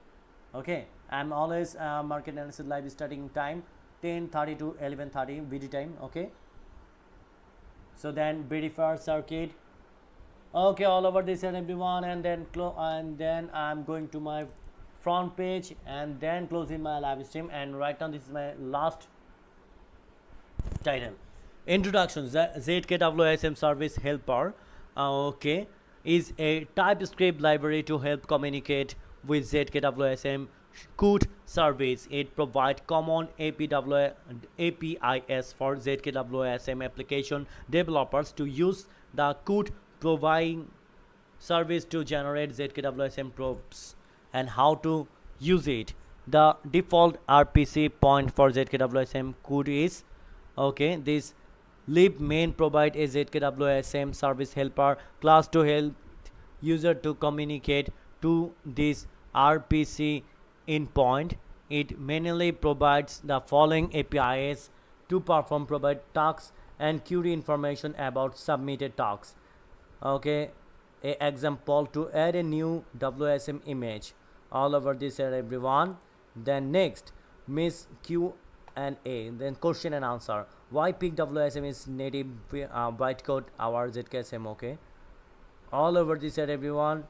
Okay, I'm always market analysis live starting time 10:30 to 11:30 VD time. Okay, so then verify circuit, okay, all over this and everyone. And then I'm going to my front page and then closing my live stream. And right now this is my last title, introduction. ZKWSM service helper, okay, is a TypeScript library to help communicate with ZKWSM CUT service. It provides common APIs for ZKWSM application developers to use the CUT providing service to generate ZKWSM props. And how to use it, the default RPC point for ZKWSM CUT is, okay, this lib main provide a ZKWSM service helper class to help user to communicate to this RPC endpoint. It manually provides the following APIs to perform provide tasks and query information about submitted tasks. Okay, a example to add a new WSM image all over this here everyone. Then next, Miss Q&A, then question and answer. Why pick WSM is native bytecode our ZKSM, okay, all over this here everyone.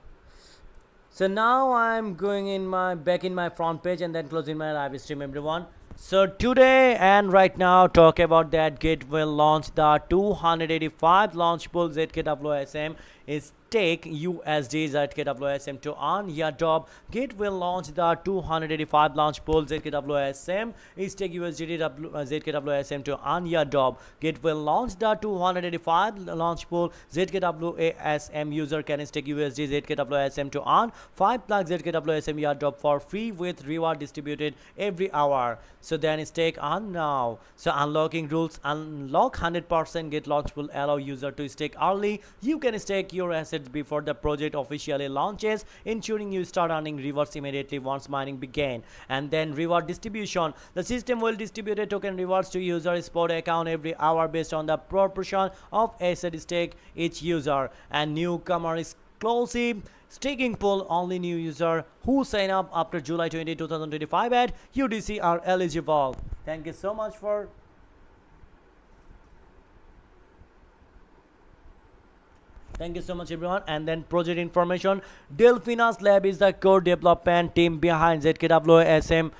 So now I'm going in my back in my front page and then closing my live stream everyone. So today and right now talk about that Git will launch the 285 LAUNCHPOOL ZKWSM is take USD ZKWSM to earn Airdrop. Git will launch the 285 LAUNCHPOOL ZKWSM is take USD ZKWSM to earn Airdrop. Git will launch the 285 LAUNCHPOOL ZKWSM. User can stake USD ZKWSM to earn 5 lakh ZKWSM Airdrop for free with reward distributed every hour. So then stake on now. So unlocking rules, unlock 100% Git LAUNCHPOOL allow user to stake early. You can stake your assets before the project officially launches, ensuring you start earning rewards immediately once mining begin. And then reward distribution, the system will distribute a token rewards to user spot account every hour based on the proportion of asset stake each user. And newcomer exclusive staking pool, only new user who sign up after July 20, 2025 at UDC are eligible. Thank you so much for thank you so much everyone. And then project information, Delphinas Lab is the core development team behind ZKWSM,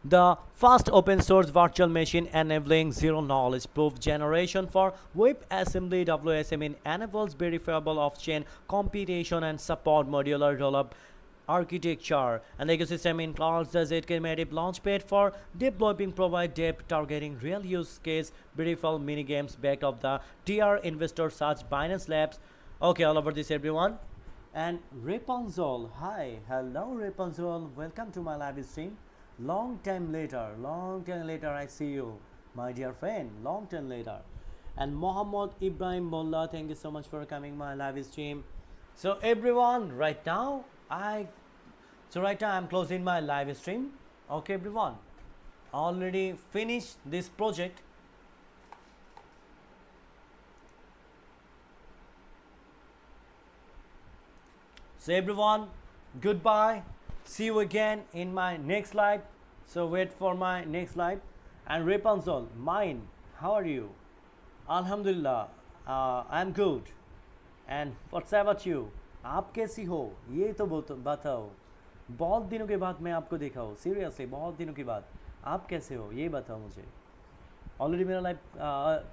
the first open source virtual machine enabling zero knowledge proof generation for WebAssembly. WSM enables verifiable off-chain computation and support modular rollup architecture. And the ecosystem includes the ZK native launchpad for developing provide depth targeting real use case verifiable mini games backed of the TR investors such Binance Labs. Okay, all over this everyone. And Rapunzel, hi, hello Rapunzel, welcome to my live stream. Long time later I see you, my dear friend, long time later. And Mohammed Ibrahim Mullah, thank you so much for coming my live stream. So everyone, right now I'm closing my live stream. Okay everyone, already finished this project. So everyone, goodbye. See you again in my next live. So wait for my next live. And Rapunzel, mine, how are you? Alhamdulillah, I'm good. And what's about you? आप कैसी हो? ये तो बताओ. बहुत दिनों के बाद मैं आपको देखा हूँ. Seriously, बहुत दिनों के बाद. आप कैसे हो? ये बताओ मुझे. ऑलरेडी मेरा लाइव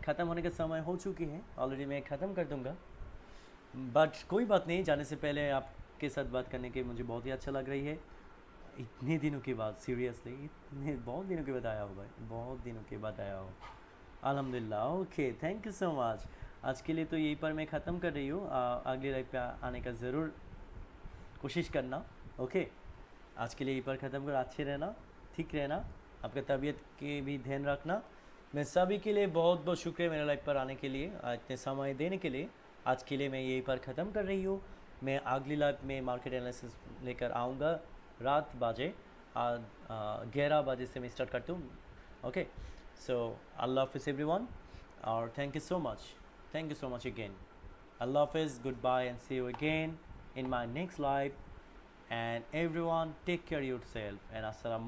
ख़त्म होने का समय हो चुकी है. ऑलरेडी मैं ख़त्म कर दूँगा. बट कोई बात नहीं, जाने से पहले आपके साथ बात करने के मुझे बहुत ही अच्छा लग रही है. इतने दिनों के बाद, सीरियसली इतने बहुत दिनों के बाद आया हो भाई, बहुत दिनों के बाद आया हो. अल्हम्दुलिल्लाह. Okay, thank you so much. आज के लिए तो यहीं पर मैं ख़त्म कर रही हूँ. अगले लाइव पे आने का ज़रूर कोशिश करना. ओके, आज के लिए यहीं पर ख़त्म कर. अच्छे रहना, ठीक रहना, आपका तबीयत के भी ध्यान रखना. मैं सभी के लिए बहुत बहुत शुक्रिया मेरे लाइव पर आने के लिए, इतने समय देने के लिए. आज के लिए मैं यहीं पर ख़त्म कर रही हूँ. मैं अगली लाइव में मार्केट एनालिसिस लेकर आऊँगा. रात बजे 11 बजे से मैं स्टार्ट करता हूँ. ओके, सो अल्लाह हाफिज़ एवरीवन, और thank you so much again. अल्लाह हाफिज़, good bye and see you again in my next live. And everyone, take care yourself, and assalamu